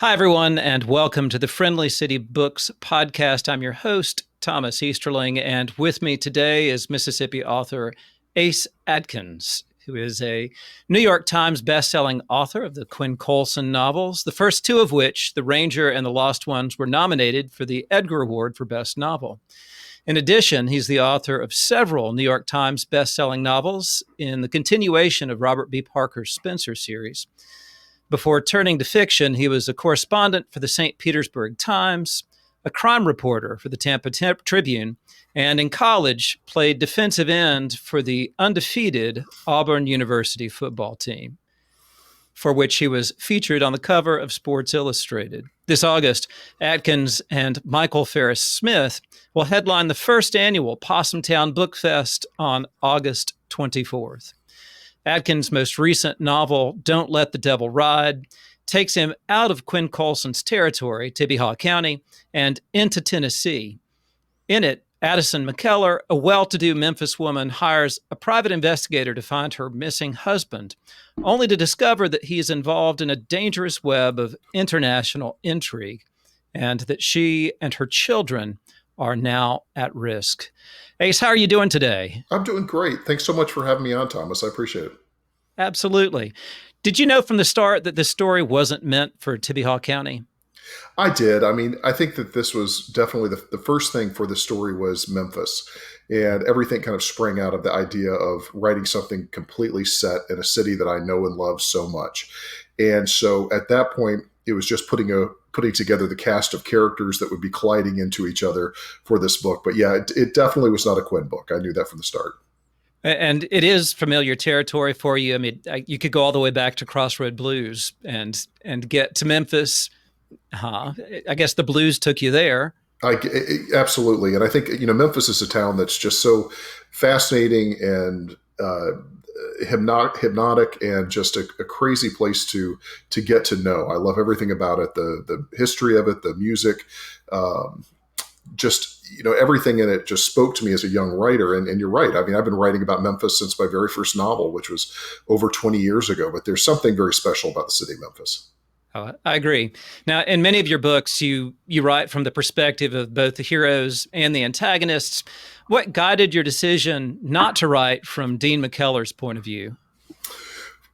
Hi, everyone, and welcome to the Friendly City Books podcast. I'm your host, Thomas Easterling, and with me today is Mississippi author Ace Atkins, who is a New York Times bestselling author of the Quinn Colson novels, the first two of which, The Ranger and the Lost Ones, were nominated for the Edgar Award for Best Novel. In addition, he's the author of several New York Times bestselling novels in the continuation of Robert B. Parker's Spenser series. Before turning to fiction, he was a correspondent for the St. Petersburg Times, a crime reporter for the Tampa Tribune, and in college played defensive end for the undefeated Auburn University football team, for which he was featured on the cover of Sports Illustrated. This August, Atkins and Michael Ferris Smith will headline the first annual Possumtown Book Fest on August 24th. Atkins' most recent novel, Don't Let the Devil Ride, takes him out of Quinn Colson's territory, Tibihaw County, and into Tennessee. In it, Addison McKellar, a well-to-do Memphis woman, hires a private investigator to find her missing husband, only to discover that he is involved in a dangerous web of international intrigue, and that she and her children are now at risk. Ace, how are you doing today? I'm doing great. Thanks so much for having me on, Thomas. I appreciate it. Absolutely. Did you know from the start that this story wasn't meant for Tibihaw County? I did. I mean, I think that this was definitely the first thing for the story was Memphis. And everything kind of sprang out of the idea of writing something completely set in a city that I know and love so much. And so at that point, it was just putting together the cast of characters that would be colliding into each other for this book. But yeah, it definitely was not a Quinn book. I knew that from the start. And it is familiar territory for you. I mean, you could go all the way back to Crossroad Blues and get to Memphis. I guess the blues took you there. Absolutely. And I think, Memphis is a town that's just so fascinating and hypnotic and just a crazy place to get to know. I love everything about it, the history of it, the music, everything in it just spoke to me as a young writer. And you're right. I mean, I've been writing about Memphis since my very first novel, which was over 20 years ago, but there's something very special about the city of Memphis. Oh, I agree. Now, in many of your books, you write from the perspective of both the heroes and the antagonists. What guided your decision not to write from Dean McKellar's point of view?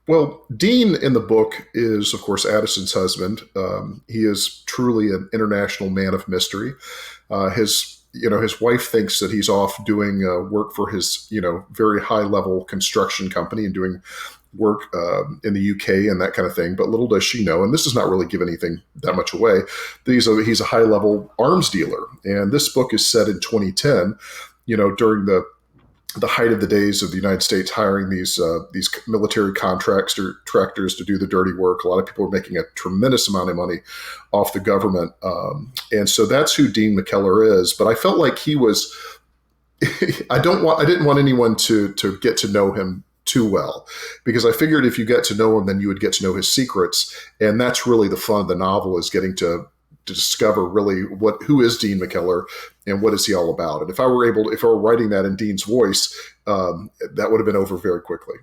Well, Dean in the book is, of course, Addison's husband. He is truly an international man of mystery. His wife thinks that he's off doing work for his, very high-level construction company and doing work in the UK and that kind of thing. But little does she know, and this does not really give anything that much away, that he's a high-level arms dealer. And this book is set in 2010, during the height of the days of the United States hiring these military contractors to do the dirty work. A lot of people were making a tremendous amount of money off the government. And so that's who Dean McKellar is. But I felt like he was, I didn't want anyone to get to know him too well, because I figured if you get to know him, then you would get to know his secrets. And that's really the fun of the novel, is getting to discover really who is Dean McKellar and what is he all about. And if I were writing that in Dean's voice, that would have been over very quickly.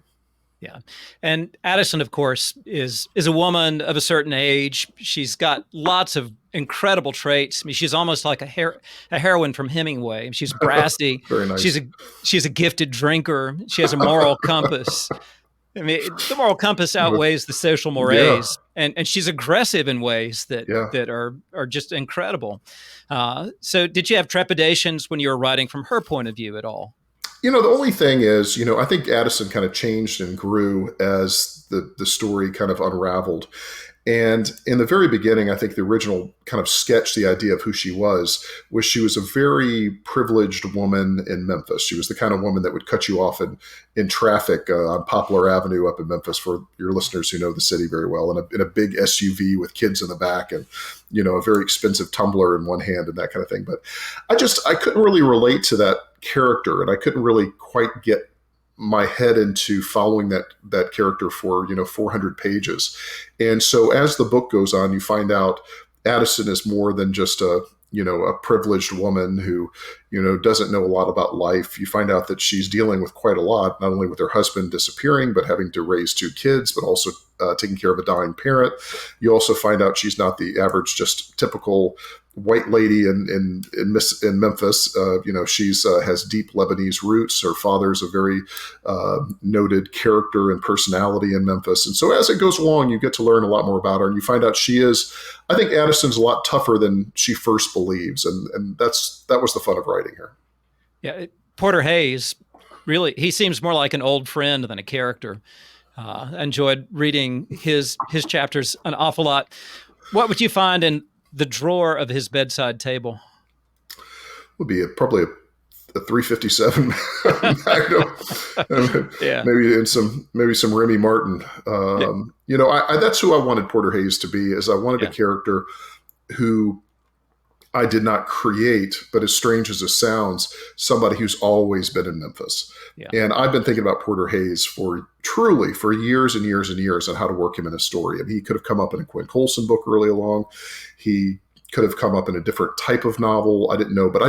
Yeah. And Addison, of course, is a woman of a certain age. She's got lots of incredible traits. I mean, she's almost like a heroine from Hemingway. She's brassy. Very nice. She's a gifted drinker. She has a moral compass. I mean, the moral compass outweighs the social mores, and she's aggressive in ways that are just incredible. So did you have trepidations when you were writing from her point of view at all? The only thing is, I think Addison kind of changed and grew as the story kind of unraveled. And in the very beginning, I think the original kind of sketch, the idea of who she was she was a very privileged woman in Memphis. She was the kind of woman that would cut you off in traffic on Poplar Avenue up in Memphis, for your listeners who know the city very well, in a big SUV with kids in the back and, a very expensive tumbler in one hand and that kind of thing. But I couldn't really relate to that character, and I couldn't really quite get my head into following that character for 400 pages. And so as the book goes on, you find out Addison is more than just a privileged woman who doesn't know a lot about life. You find out that she's dealing with quite a lot, not only with her husband disappearing, but having to raise two kids, but also taking care of a dying parent. You also find out she's not the average, just typical white lady in Memphis. She's has deep Lebanese roots. Her father's a very noted character and personality in Memphis. And so as it goes along, you get to learn a lot more about her, and you find out I think Addison's a lot tougher than she first believes. And that was the fun of writing her. Yeah. Porter Hayes, really, he seems more like an old friend than a character. Enjoyed reading his chapters an awful lot. What would you find in the drawer of his bedside table? Would be probably a 357 Magnum. Yeah. maybe some Remy Martin. That's who I wanted Porter Hayes to be. Is I wanted a character who I did not create, but as strange as it sounds, somebody who's always been in Memphis. Yeah. And I've been thinking about Porter Hayes for years and years and years on how to work him in a story. I mean, he could have come up in a Quinn Colson book early along. He could have come up in a different type of novel. I didn't know, but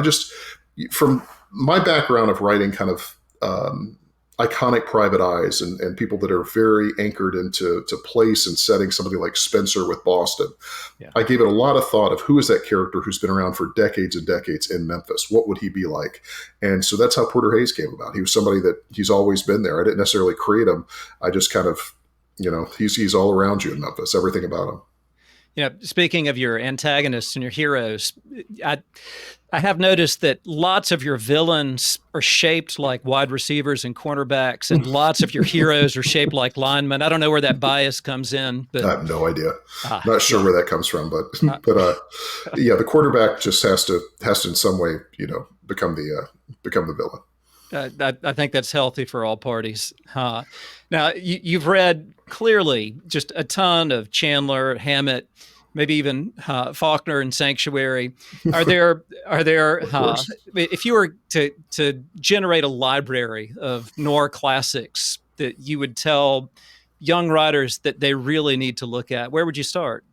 from my background of writing kind of iconic private eyes and people that are very anchored into place and setting, somebody like Spenser with Boston. Yeah. I gave it a lot of thought of who is that character who's been around for decades and decades in Memphis? What would he be like? And so that's how Porter Hayes came about. He was somebody that he's always been there. I didn't necessarily create him. I just kind of, he's all around you in Memphis, everything about him. Speaking of your antagonists and your heroes, I have noticed that lots of your villains are shaped like wide receivers and cornerbacks, and lots of your heroes are shaped like linemen. I don't know where that bias comes in, but I have no idea. Not sure where that comes from, but the quarterback just has to in some way, become the villain. I think that's healthy for all parties. Now, you've read clearly just a ton of Chandler, Hammett, maybe even Faulkner and Sanctuary. Are there if you were to generate a library of noir classics that you would tell young writers that they really need to look at, where would you start?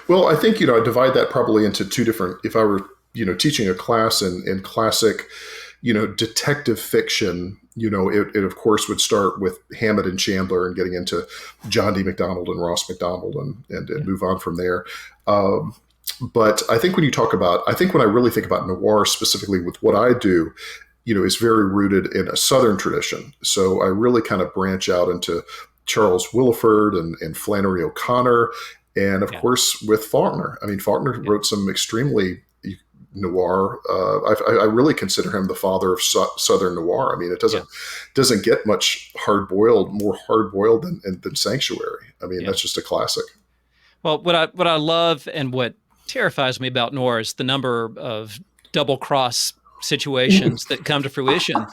Well, I think, I divide that probably into two different, if I were, teaching a class in classic, detective fiction, it of course would start with Hammett and Chandler and getting into John D. MacDonald and Ross MacDonald and move on from there. But I think when I really think about noir specifically with what I do, is very rooted in a Southern tradition. So I really kind of branch out into Charles Willeford and Flannery O'Connor. And of course with Faulkner. I mean, Faulkner wrote some extremely noir. I really consider him the father of Southern noir. I mean, it doesn't get much more hard boiled than Sanctuary. I mean, that's just a classic. Well, what I love and what terrifies me about noir is the number of double cross situations that come to fruition.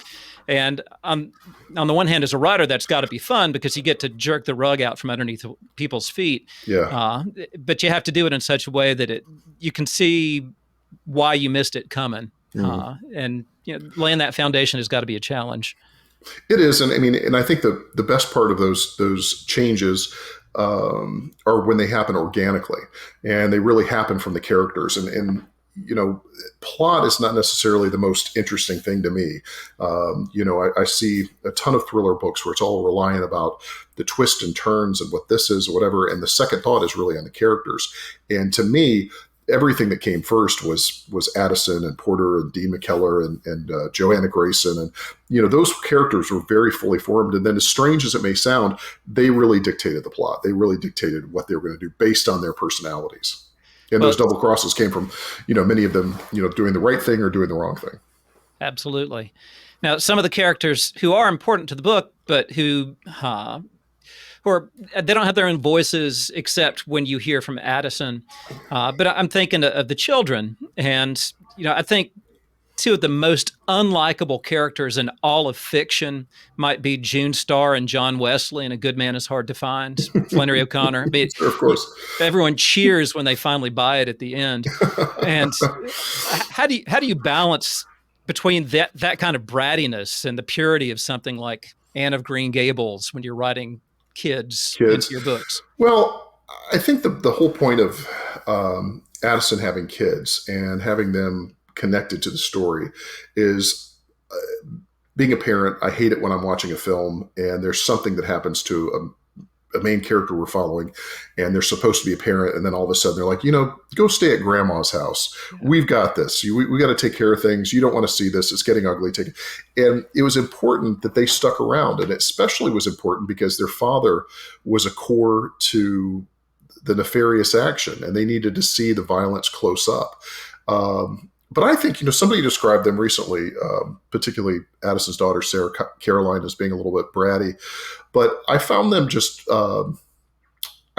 And on the one hand, as a writer, that's got to be fun because you get to jerk the rug out from underneath people's feet. Yeah. But you have to do it in such a way that you can see why you missed it coming. And laying that foundation has got to be a challenge. It is. And I think the best part of those changes are when they happen organically and they really happen from the characters. And plot is not necessarily the most interesting thing to me. I see a ton of thriller books where it's all reliant about the twists and turns and what this is or whatever. And the second thought is really on the characters. And to me, everything that came first was Addison and Porter and Dean McKellar and Joanna Grayson. And, those characters were very fully formed. And then as strange as it may sound, they really dictated the plot. They really dictated what they were going to do based on their personalities. And those double crosses came from, many of them, doing the right thing or doing the wrong thing. Absolutely. Now, some of the characters who are important to the book, but who they don't have their own voices except when you hear from Addison. But I'm thinking of the children. And, I think two of the most unlikable characters in all of fiction might be June Starr and John Wesley, and A Good Man is Hard to Find, Flannery O'Connor. Sure, of course. Everyone cheers when they finally buy it at the end. And how do you balance between that kind of brattiness and the purity of something like Anne of Green Gables when you're writing kids into your books? Well, I think the whole point of Addison having kids and having them connected to the story is being a parent. I hate it when I'm watching a film and there's something that happens to a main character we're following, and they're supposed to be a parent, and then all of a sudden they're like, go stay at grandma's house. Yeah. We've got this. We got to take care of things. You don't want to see this. It's getting ugly. And it was important that they stuck around, and it especially was important because their father was a core to the nefarious action, and they needed to see the violence close up. But I think, somebody described them recently, particularly Addison's daughter, Sarah Caroline, as being a little bit bratty. But I found them just, I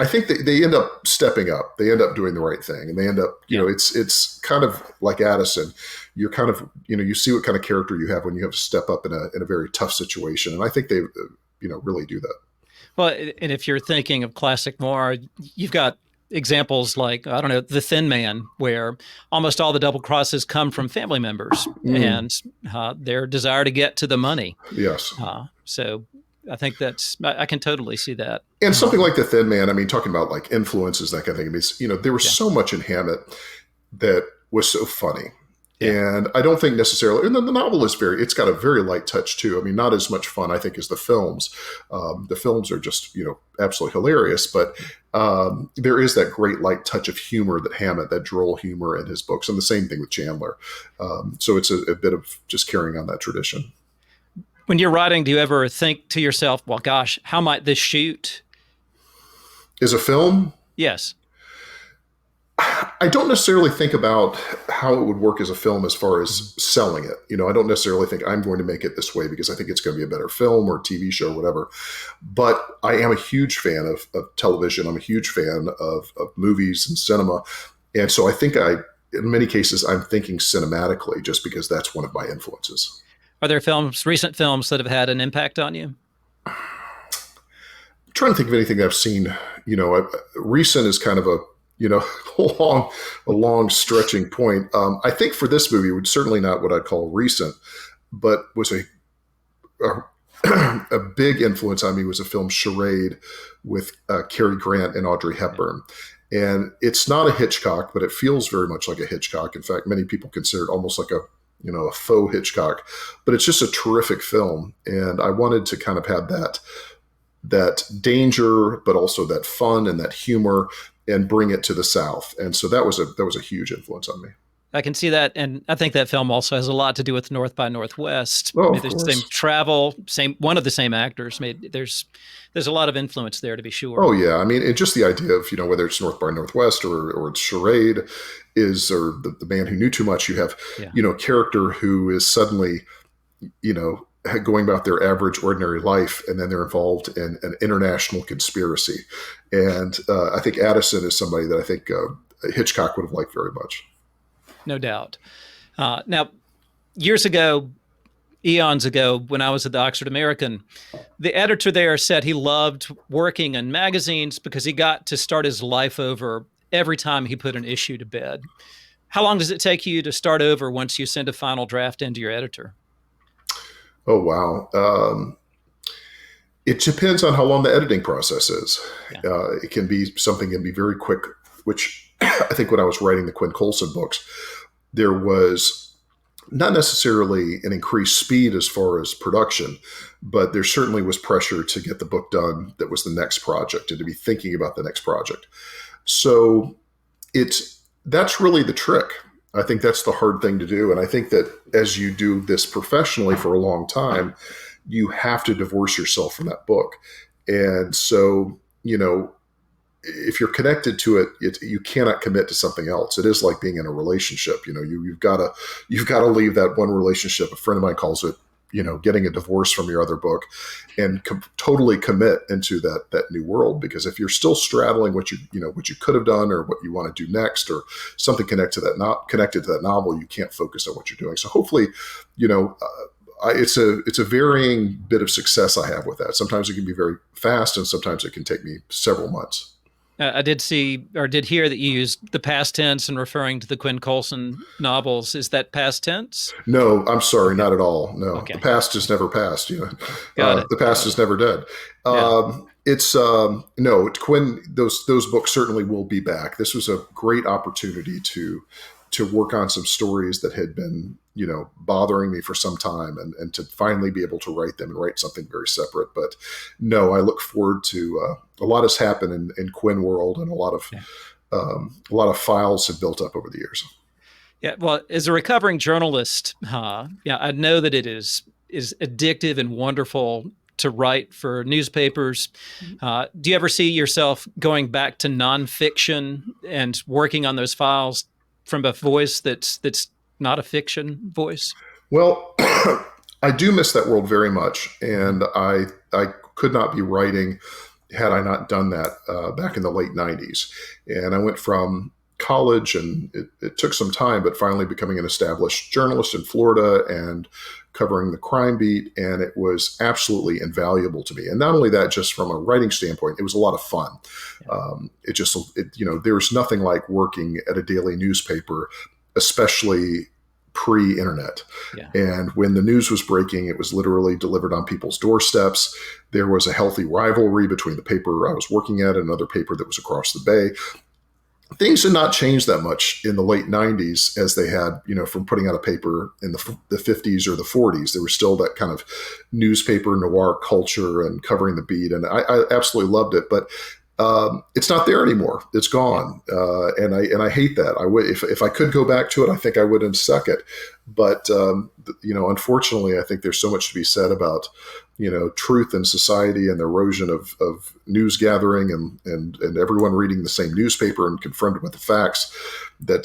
think they end up stepping up. They end up doing the right thing. And they end up, it's kind of like Addison. You're kind of, you see what kind of character you have when you have to step up in a very tough situation. And I think they, really do that. Well, and if you're thinking of classic noir, you've got examples like, I don't know, The Thin Man, where almost all the double crosses come from family members and their desire to get to the money. Yes. So I think I can totally see that. And something like The Thin Man, I mean, talking about like influences, that kind of thing. I mean, there was so much in Hammett that was so funny. Yeah. And I don't think necessarily, and then the novel is it's got a very light touch too. I mean, not as much fun, I think, as the films. The films are just, absolutely hilarious, but there is that great light touch of humor that Hammett, that droll humor in his books, and the same thing with Chandler. So it's a bit of just carrying on that tradition. When you're writing, do you ever think to yourself, well, gosh, how might this shoot? Is a film? Yes. I don't necessarily think about how it would work as a film as far as selling it. I don't necessarily think I'm going to make it this way because I think it's going to be a better film or TV show or whatever. But I am a huge fan of television. I'm a huge fan of movies and cinema. And so I think in many cases, I'm thinking cinematically just because that's one of my influences. Are there recent films that have had an impact on you? I'm trying to think of anything that I've seen. Recent is kind of a long stretching point. I think for this movie, it was certainly not what I'd call recent, but was a big influence on me was a film Charade with Cary Grant and Audrey Hepburn. And it's not a Hitchcock, but it feels very much like a Hitchcock. In fact, many people consider it almost like a faux Hitchcock, but it's just a terrific film. And I wanted to kind of have that danger, but also that fun and that humor, and bring it to the South. And so that was a huge influence on me. I can see that. And I think that film also has a lot to do with North by Northwest. Oh, there's the same travel, one of the same actors. There's a lot of influence there, to be sure. Oh yeah. I mean, and just the idea of, whether it's North by Northwest or it's Charade or the Man Who Knew Too Much, you have, a character who is suddenly, going about their average, ordinary life, and then they're involved in an international conspiracy. And I think Addison is somebody that I think Hitchcock would have liked very much. No doubt. Now, years ago, eons ago, when I was at the Oxford American, the editor there said he loved working in magazines because he got to start his life over every time he put an issue to bed. How long does it take you to start over once you send a final draft into your editor? Oh, wow. It depends on how long the editing process is. Yeah. It can be very quick, which I think when I was writing the Quinn Colson books, there was not necessarily an increased speed as far as production, but there certainly was pressure to get the book done that was the next project and to be thinking about the next project. So that's really the trick. I think that's the hard thing to do. And I think that as you do this professionally for a long time, you have to divorce yourself from that book. And so, if you're connected to it, you cannot commit to something else. It is like being in a relationship. You've got to leave that one relationship. A friend of mine calls it, getting a divorce from your other book, and totally commit into that new world. Because if you're still straddling what you could have done or what you want to do next, or something connected to that novel, you can't focus on what you're doing. So hopefully, it's a varying bit of success I have with that. Sometimes it can be very fast, and sometimes it can take me several months. I did hear that you used the past tense in referring to the Quinn Colson novels. Is that past tense? No, I'm sorry, not at all. No, okay. The past is never past. The past is never dead. Yeah. It's no, Quinn. Those books certainly will be back. This was a great opportunity to to work on some stories that had been, bothering me for some time, and to finally be able to write them and write something very separate. But no, I look forward to a lot has happened in Quinn world, and a lot of files have built up over the years. Yeah, well, as a recovering journalist, I know that it is addictive and wonderful to write for newspapers. Do you ever see yourself going back to nonfiction and working on those files from a voice that's not a fiction voice? Well, I do miss that world very much, and I could not be writing had I not done that back in the late 90s. And I went from college, and it took some time, but finally becoming an established journalist in Florida and covering the crime beat. And it was absolutely invaluable to me. And not only that, just from a writing standpoint, it was a lot of fun. There was nothing like working at a daily newspaper, especially pre-internet. Yeah. And when the news was breaking, it was literally delivered on people's doorsteps. There was a healthy rivalry between the paper I was working at and another paper that was across the bay. Things had not changed that much in the late 90s as they had, from putting out a paper in the 50s or the 40s. There was still that kind of newspaper noir culture and covering the beat. And I absolutely loved it. But it's not there anymore. It's gone. And I hate that. I would, if I could go back to it, I think I would in a second. But, unfortunately, I think there's so much to be said about, truth in society and the erosion of news gathering and everyone reading the same newspaper and confronted with the facts that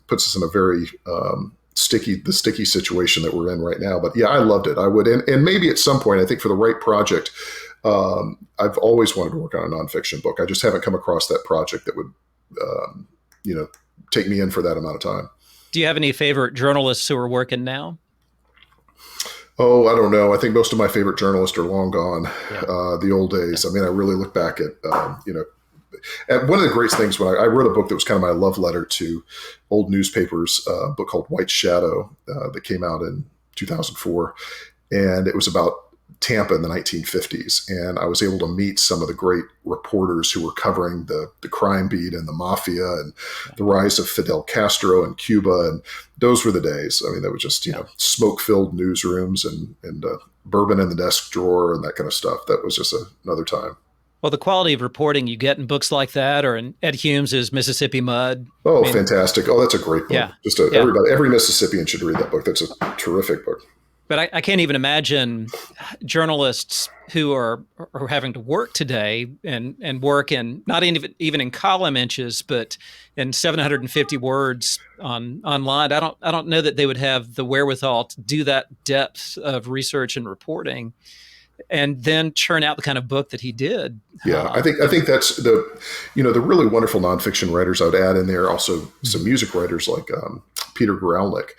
puts us in a very sticky situation that we're in right now. But yeah, I loved it. I would. And maybe at some point, I think for the right project, I've always wanted to work on a nonfiction book. I just haven't come across that project that would, take me in for that amount of time. Do you have any favorite journalists who are working now? Oh, I don't know. I think most of my favorite journalists are long gone. Yeah. The old days. I mean, I really look back at, and one of the great things when I wrote a book that was kind of my love letter to old newspapers, a book called White Shadow that came out in 2004. And it was about Tampa in the 1950s. And I was able to meet some of the great reporters who were covering the crime beat and the mafia and the rise of Fidel Castro in Cuba. And those were the days. I mean, that was just, smoke-filled newsrooms and bourbon in the desk drawer and that kind of stuff. That was just another time. Well, the quality of reporting you get in books like that, or in Ed Humes' Mississippi Mud. Oh, fantastic. Oh, that's a great book. Yeah. Every Mississippian should read that book. That's a terrific book. But I can't even imagine journalists who are having to work today and work in not even in column inches, but in 750 words online. I don't know that they would have the wherewithal to do that depth of research and reporting, and then churn out the kind of book that he did. Yeah, I think that's the really wonderful nonfiction writers. I would add in there also some music writers like Peter Gralnick,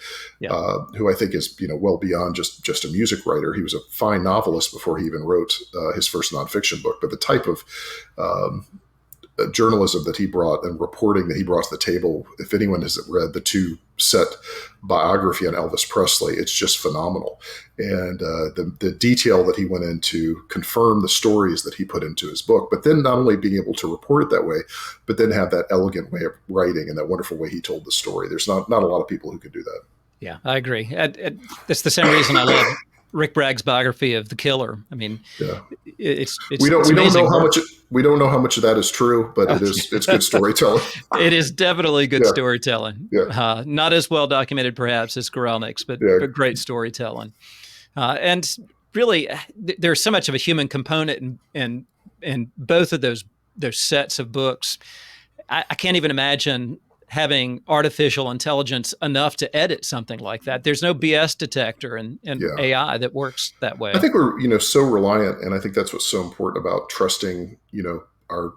who I think is well beyond just a music writer. He was a fine novelist before he even wrote his first nonfiction book. But the type of journalism that he brought and reporting that he brought to the table, if anyone has read the two-set biography on Elvis Presley, it's just phenomenal. And the detail that he went into confirm the stories that he put into his book, but then not only being able to report it that way, but then have that elegant way of writing and that wonderful way he told the story. There's not a lot of people who can do that. Yeah, I agree. That's the same reason I love Rick Bragg's biography of the killer. I mean, it's we don't know how much of that is true, but it's good storytelling. It is definitely good storytelling. Yeah. Not as well documented perhaps as Gralnick's, but great storytelling. And really, there's so much of a human component in both of those sets of books. I can't even imagine having artificial intelligence enough to edit something like that. There's no BS detector and AI that works that way. I think we're so reliant, and I think that's what's so important about trusting our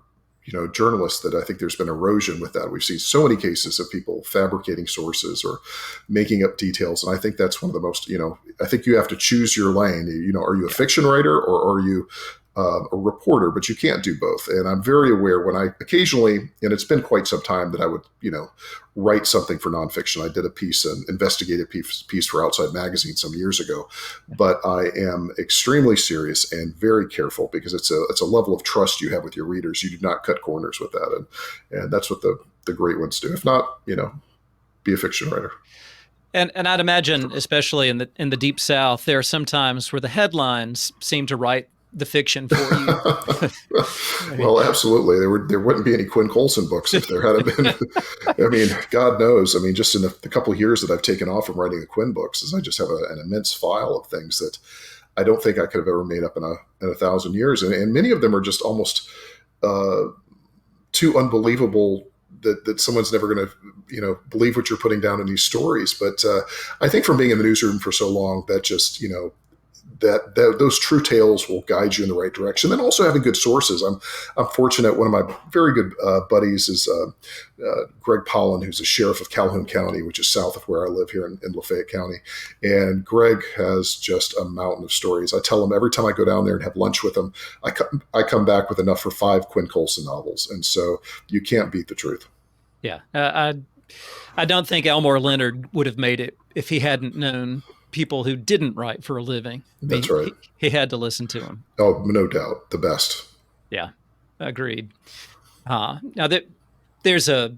journalists, that I think there's been erosion with that. We've seen so many cases of people fabricating sources or making up details, and I think that's one of the most I think you have to choose your lane. Are you a fiction writer or are you a reporter? But you can't do both. And I'm very aware when I occasionally, and it's been quite some time that I would, write something for nonfiction. I did an investigative piece for Outside Magazine some years ago, but I am extremely serious and very careful because it's a level of trust you have with your readers. You do not cut corners with that. And that's what the great ones do. If not, be a fiction writer. And I'd imagine, especially in the Deep South, there are some times where the headlines seem to write the fiction for you. Well, absolutely. There wouldn't be any Quinn Colson books if there hadn't been. I mean, God knows. I mean, just in the couple of years that I've taken off from writing the Quinn books, is I just have an immense file of things that I don't think I could have ever made up in a 1,000 years, and many of them are just almost too unbelievable that someone's never going to, believe what you're putting down in these stories. But I think from being in the newsroom for so long, that just, that those true tales will guide you in the right direction. And also having good sources. I'm fortunate. One of my very good buddies is Greg Pollan, who's the sheriff of Calhoun County, which is south of where I live here in Lafayette County. And Greg has just a mountain of stories. I tell him every time I go down there and have lunch with him, I come back with enough for 5 Quinn Colson novels. And so you can't beat the truth. Yeah. I don't think Elmore Leonard would have made it if he hadn't known people who didn't write for a living. That's right. He had to listen to them. Oh, no doubt. The best. Yeah, agreed. Now there's a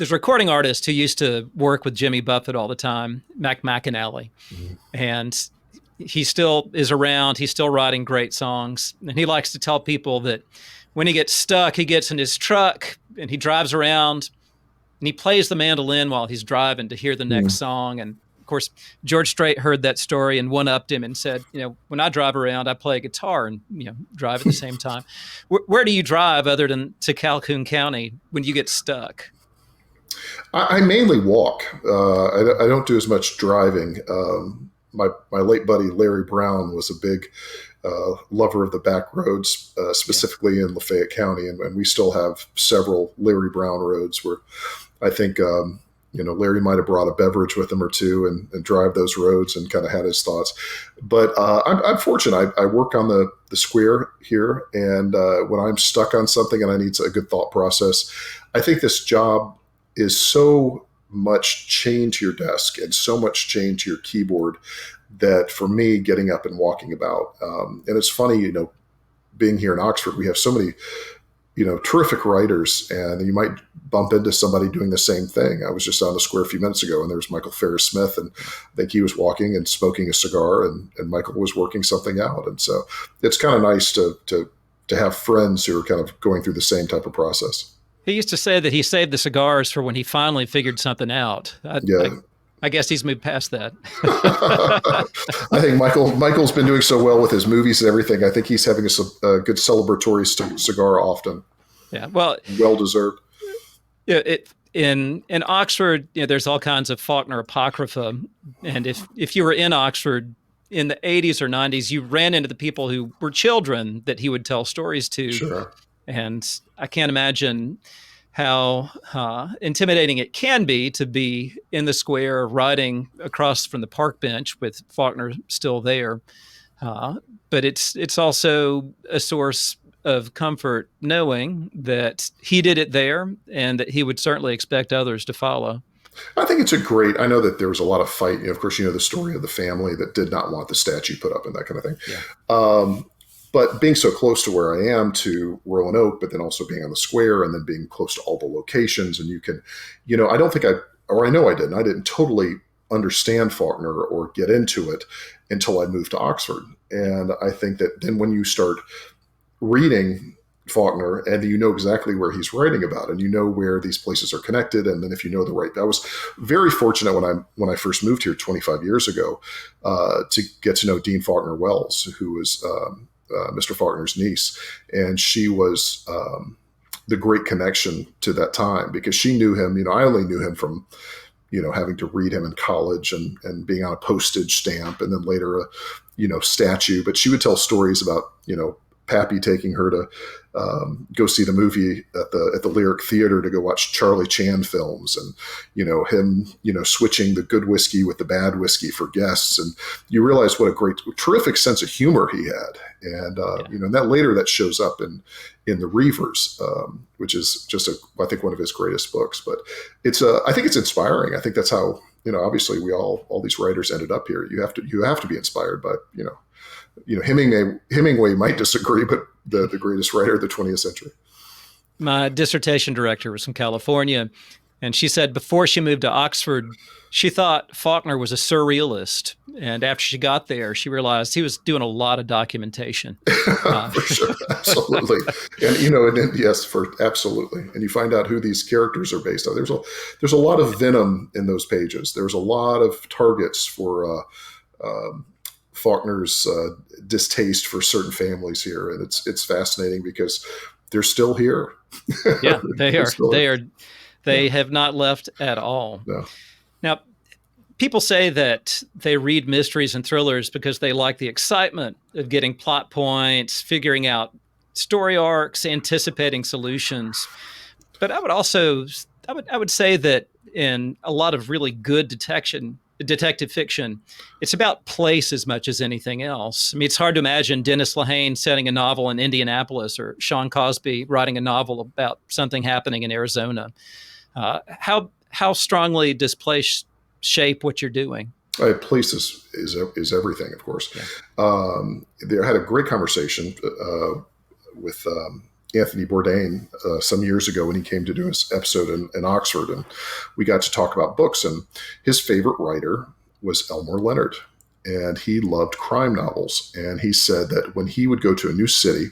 recording artist who used to work with Jimmy Buffett all the time, Mac McAnally. Mm-hmm. And he still is around. He's still writing great songs. And he likes to tell people that when he gets stuck, he gets in his truck and he drives around and he plays the mandolin while he's driving to hear the next song. And of course, George Strait heard that story and one-upped him and said, when I drive around, I play guitar and, drive at the same time. Where do you drive other than to Calhoun County when you get stuck? I mainly walk. I don't do as much driving. My late buddy, Larry Brown, was a big lover of the back roads, specifically in Lafayette County. And we still have several Larry Brown roads where I think, Larry might have brought a beverage with him or two and drive those roads and kind of had his thoughts. But I'm fortunate. I work on the square here. And when I'm stuck on something and I need a good thought process, I think this job is so much chained to your desk and so much chained to your keyboard that for me, getting up and walking about. And it's funny, being here in Oxford, we have so many terrific writers, and you might bump into somebody doing the same thing. I was just on the square a few minutes ago, and there was Michael Ferris Smith, and I think he was walking and smoking a cigar, and Michael was working something out. And so it's kind of nice to have friends who are kind of going through the same type of process. He used to say that he saved the cigars for when he finally figured something out. I guess he's moved past that. I think Michael's been doing so well with his movies and everything. I think he's having a good celebratory cigar often. Yeah, well deserved. In Oxford, there's all kinds of Faulkner apocrypha, and if you were in Oxford in the 80s or 90s, you ran into the people who were children that he would tell stories to. Sure. And I can't imagine how intimidating it can be to be in the square riding across from the park bench with Faulkner still there. But it's also a source of comfort knowing that he did it there and that he would certainly expect others to follow. I think it's I know that there was a lot of fight. Of course, the story of the family that did not want the statue put up and that kind of thing. Yeah. But being so close to where I am to Roanoke, but then also being on the square and then being close to all the locations, and you can, I don't think I know I didn't totally understand Faulkner or get into it until I moved to Oxford. And I think that then when you start reading Faulkner and you know exactly where he's writing about and you know where these places are connected, and then if you know I was very fortunate when I first moved here 25 years ago to get to know Dean Faulkner Wells, who was Mr. Faulkner's niece, and she was the great connection to that time because she knew him. I only knew him from having to read him in college and being on a postage stamp, and then later a statue. But she would tell stories about Pappy taking her to go see the movie at the Lyric Theater to go watch Charlie Chan films, and him switching the good whiskey with the bad whiskey for guests, and you realize what a terrific sense of humor he had, and and that shows up in the Reivers, which is just I think one of his greatest books. But I think it's inspiring. I think that's how obviously we all these writers ended up here. You have to be inspired by Hemingway might disagree, but the greatest writer of the 20th century. My dissertation director was from California, And she said before she moved to Oxford, she thought Faulkner was a surrealist. And after she got there, she realized he was doing a lot of documentation. For sure, absolutely, and yes, for absolutely, and you find out who these characters are based on. There's a lot of venom in those pages. There's a lot of targets for Faulkner's distaste for certain families here, and it's fascinating because they're still here. Yeah, they are. They are. They Yeah. have not left at all. No. Now, people say that they read mysteries and thrillers because they like the excitement of getting plot points, figuring out story arcs, anticipating solutions. But I would say that in a lot of really good detective fiction, it's about place as much as anything else. I mean, it's hard to imagine Dennis Lehane setting a novel in Indianapolis or Sean Cosby writing a novel about something happening in Arizona. How strongly does place shape what you're doing? Place is everything, of course. Yeah. I had a great conversation with Anthony Bourdain some years ago when he came to do his episode in Oxford, and we got to talk about books. And his favorite writer was Elmore Leonard, and he loved crime novels. And he said that when he would go to a new city,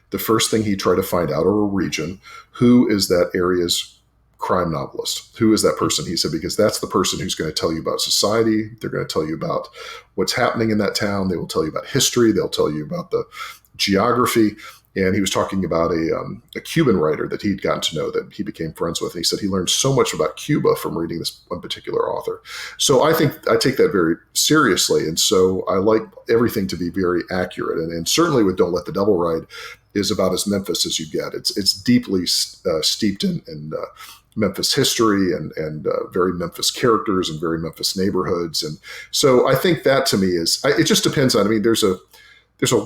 the first thing he tried to find out, or a region, who is that area's crime novelist? Who is that person? He said, because that's the person who's going to tell you about society. They're going to tell you about what's happening in that town. They will tell you about history. They'll tell you about the geography. And he was talking about a Cuban writer that he'd gotten to know, that he became friends with. And he said he learned so much about Cuba from reading this one particular author. So I think I take that very seriously. And so I like everything to be very accurate. And certainly with Don't Let the Devil Ride is about as Memphis as you get. It's deeply steeped in Memphis history and very Memphis characters and very Memphis neighborhoods. And so I think that to me it just depends on, there's a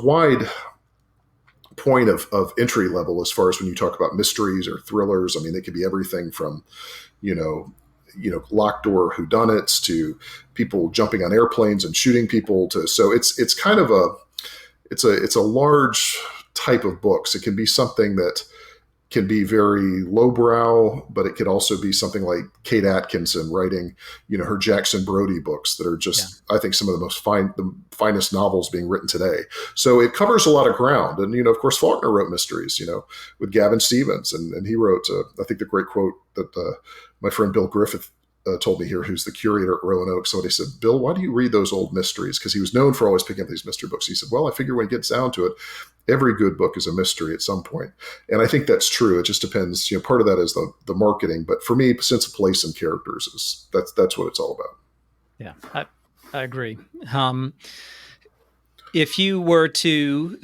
wide point of entry level as far as when you talk about mysteries or thrillers. They could be everything from, locked door whodunits to people jumping on airplanes and shooting people so it's kind of it's a large type of books. It can be something that can be very lowbrow, but it could also be something like Kate Atkinson writing, her Jackson Brody books that are just, I think, some of the finest novels being written today. So it covers a lot of ground. And, of course, Faulkner wrote mysteries, with Gavin Stevens. And he wrote, I think the great quote that my friend Bill Griffith told me here, who's the curator at Rowan Oak. Somebody said, Bill, why do you read those old mysteries? Because he was known for always picking up these mystery books. He said, well, I figure when it gets down to it, every good book is a mystery at some point. And I think that's true. It just depends. Part of that is the marketing. But for me, sense of place and characters that's what it's all about. Yeah, I agree. If you were to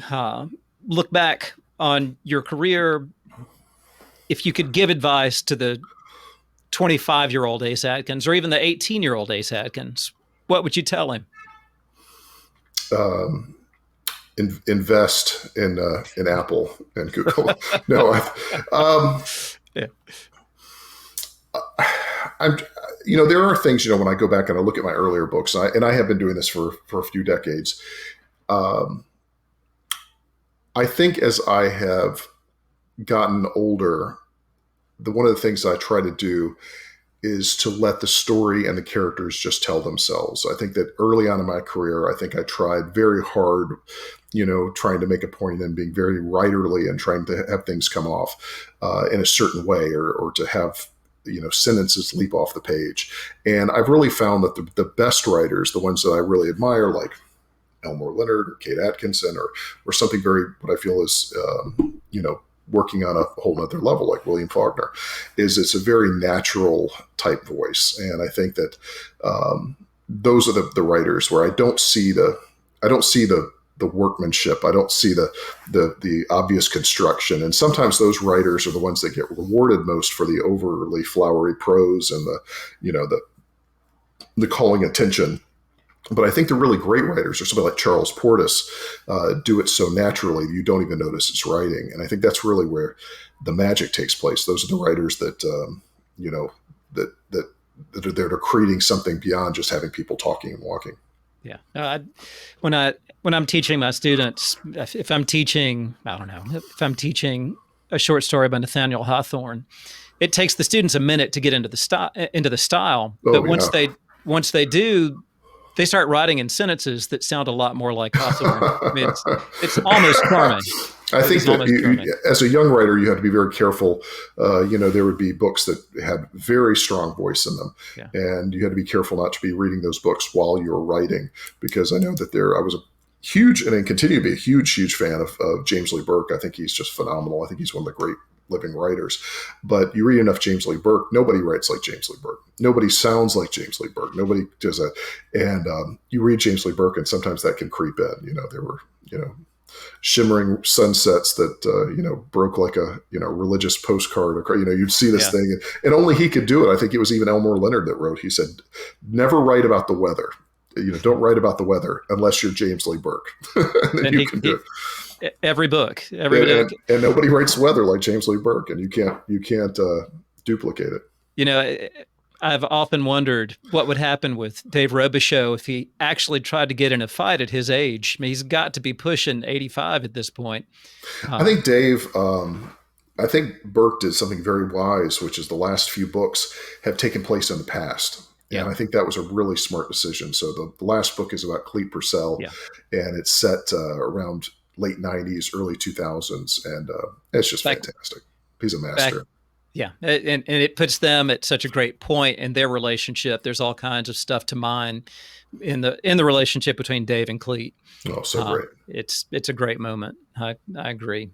look back on your career, if you could give advice to the 25-year-old Ace Atkins, or even the 18-year-old Ace Atkins, what would you tell him? Invest in Apple and Google. No, Yeah. There are things, when I go back and I look at my earlier books, and I have been doing this for a few decades. I think as I have gotten older, one of the things I try to do is to let the story and the characters just tell themselves. I think that early on in my career, I think I tried very hard, trying to make a point and being very writerly and trying to have things come off in a certain way or to have, sentences leap off the page. And I've really found that the best writers, the ones that I really admire, like Elmore Leonard or Kate Atkinson or something very, what I feel is, working on a whole nother level like William Faulkner, it's a very natural type voice. And I think that those are the writers where I don't see the workmanship. I don't see the obvious construction. And sometimes those writers are the ones that get rewarded most for the overly flowery prose and the calling attention. But I think the really great writers are somebody like Charles Portis do it so naturally you don't even notice it's writing. And I think that's really where the magic takes place. Those are the writers that that are creating something beyond just having people talking and walking. Yeah. When I'm teaching my students, if I'm teaching a short story by Nathaniel Hawthorne, it takes the students a minute to get into the style, but Oh yeah. once they do, they start writing in sentences that sound a lot more like Hosmer. I mean, it's almost charming. I It think is that almost charming. as a young writer, you have to be very careful. There would be books that had very strong voice in them, Yeah. and you had to be careful not to be reading those books while you were writing, because I know that I was a huge, and I continue to be a huge fan of James Lee Burke. I think he's just phenomenal. I think he's one of the great living writers. But you read enough James Lee Burke, nobody writes like James Lee Burke. Nobody sounds like James Lee Burke. Nobody does that. And you read James Lee Burke, and sometimes that can creep in. There were, shimmering sunsets that, broke like a, religious postcard. You'd see this thing, and only he could do it. I think it was even Elmore Leonard that wrote, he said, never write about the weather. Don't write about the weather unless you're James Lee Burke. and you can do it. Every book, and nobody writes weather like James Lee Burke, and you can't duplicate it. I've often wondered what would happen with Dave Robichaux if he actually tried to get in a fight at his age. I mean, he's got to be pushing 85 at this point. I think I think Burke did something very wise, which is the last few books have taken place in the past. Yeah. And I think that was a really smart decision. So the last book is about Clete Purcell, and it's set around late 90s, early 2000s, and it's just fantastic. He's a master. And it puts them at such a great point in their relationship. There's all kinds of stuff to mine in the relationship between Dave and Clete. Oh, so great. It's a great moment. I agree.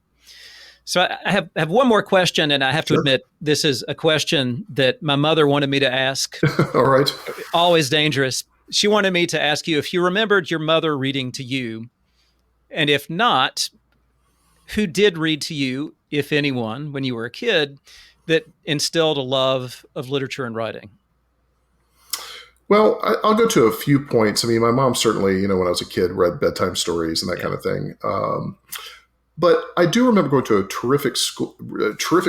So I have one more question, and I have to admit, this is a question that my mother wanted me to ask. All right. Always dangerous. She wanted me to ask you if you remembered your mother reading to you, and if not, who did read to you, if anyone, when you were a kid, that instilled a love of literature and writing? Well, I'll go to a few points. I mean, my mom certainly, when I was a kid, read bedtime stories and that kind of thing. But I do remember going to a terrific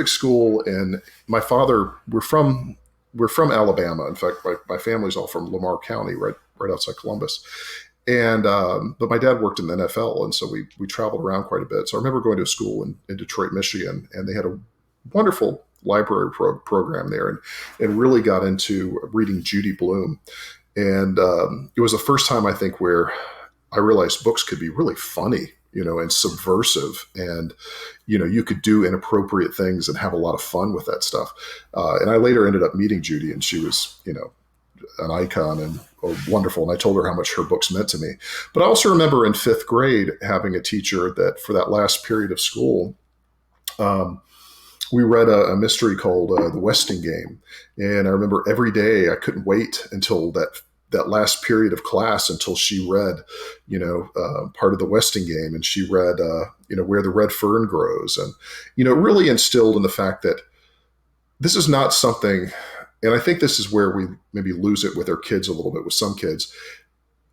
school, and my father, we're from Alabama. In fact, my family's all from Lamar County, right outside Columbus. And but my dad worked in the NFL, and so we traveled around quite a bit. So I remember going to a school in Detroit, Michigan, and they had a wonderful library program there, and really got into reading Judy Blume. And it was the first time, I think, where I realized books could be really funny, and subversive, and, you could do inappropriate things and have a lot of fun with that stuff. And I later ended up meeting Judy, and she was, an icon and wonderful. And I told her how much her books meant to me. But I also remember in fifth grade having a teacher that for that last period of school, we read a mystery called The Westing Game. And I remember every day I couldn't wait until that last period of class until she read, part of The Westing Game. And she read, Where the Red Fern Grows. And, it really instilled in the fact that this is not something, and I think this is where we maybe lose it with our kids a little bit, with some kids.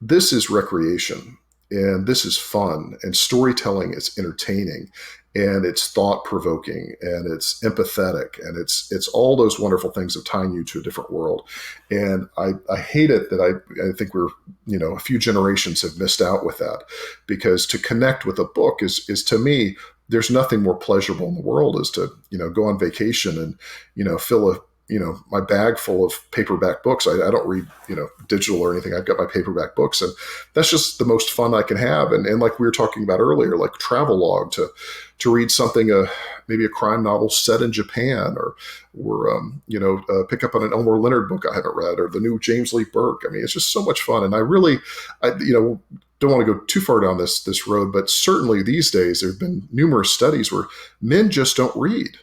This is recreation, and this is fun, and storytelling is entertaining, and it's thought-provoking, and it's empathetic, and it's all those wonderful things of tying you to a different world. And I hate it that I think we're, a few generations have missed out with that, because to connect with a book is to me, there's nothing more pleasurable in the world is to, go on vacation and, fill my bag full of paperback books. I don't read, digital or anything. I've got my paperback books, and that's just the most fun I can have. And like we were talking about earlier, like travelogue, to read something, maybe a crime novel set in Japan, or pick up on an Elmore Leonard book I haven't read, or the new James Lee Burke. I mean, it's just so much fun. And I don't want to go too far down this road, but certainly these days there have been numerous studies where men just don't read.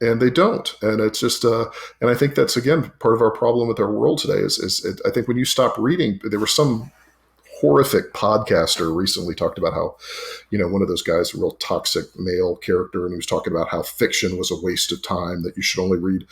And they don't. And it's just, and I think that's, again, part of our problem with our world today I think when you stop reading, there was some horrific podcaster recently talked about how, one of those guys, a real toxic male character, and he was talking about how fiction was a waste of time, that you should only read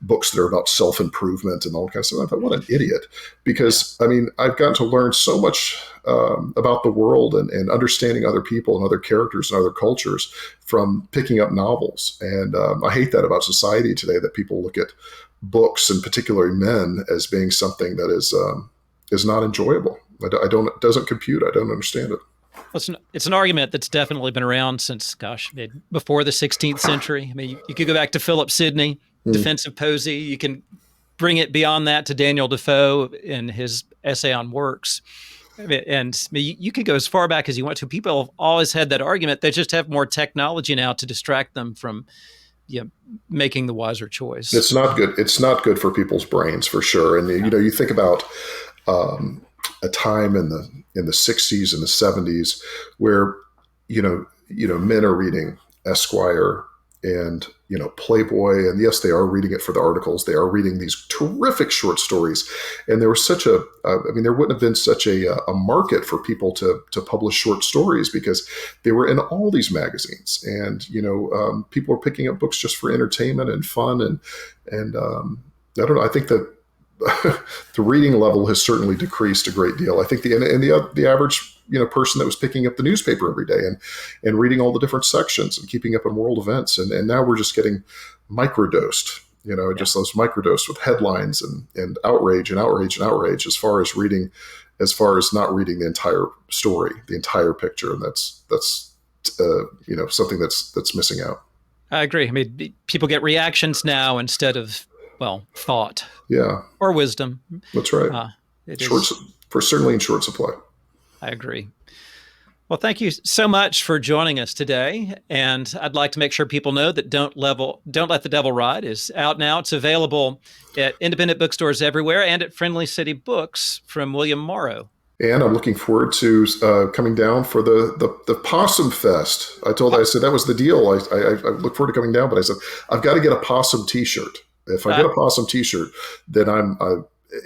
books that are about self-improvement and all that kind of stuff. I thought, what an idiot. Because, I mean, I've gotten to learn so much about the world and understanding other people and other characters and other cultures from picking up novels. And I hate that about society today, that people look at books, and particularly men, as being something that is not enjoyable. It doesn't compute. I don't understand it. Well, it's an argument that's definitely been around since, before the 16th century. I mean, you could go back to Philip Sidney, defensive posy. You can bring it beyond that to Daniel Defoe in his essay on works. And you could go as far back as you want to. People have always had that argument. They just have more technology now to distract them from making the wiser choice. It's not good. It's not good for people's brains, for sure. And you think about a time in the 60s and the 70s where men are reading Esquire and Playboy, and yes, they are reading it for the articles. They are reading these terrific short stories, and there was there wouldn't have been such a market for people to publish short stories because they were in all these magazines, and people were picking up books just for entertainment and fun, and I don't know. I think that the reading level has certainly decreased a great deal. I think the average person that was picking up the newspaper every day and reading all the different sections and keeping up on world events, and now we're just getting microdosed. Just those microdosed with headlines and outrage and outrage and outrage as far as not reading the entire story, the entire picture, and that's something that's missing out. I agree. I mean, people get reactions now instead of thought. Yeah. Or wisdom. That's right. Certainly in short supply. I agree. Well, thank you so much for joining us today. And I'd like to make sure people know that Don't Let the Devil Ride is out now. It's available at independent bookstores everywhere and at Friendly City Books from William Morrow. And I'm looking forward to coming down for the Possum Fest. I said that was the deal. I look forward to coming down, but I said, I've got to get a Possum t-shirt. If I get a Possum t-shirt, then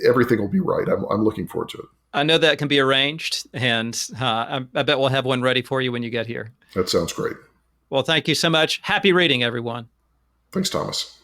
everything will be right. I'm looking forward to it. I know that can be arranged, and I bet we'll have one ready for you when you get here. That sounds great. Well, thank you so much. Happy reading, everyone. Thanks, Thomas.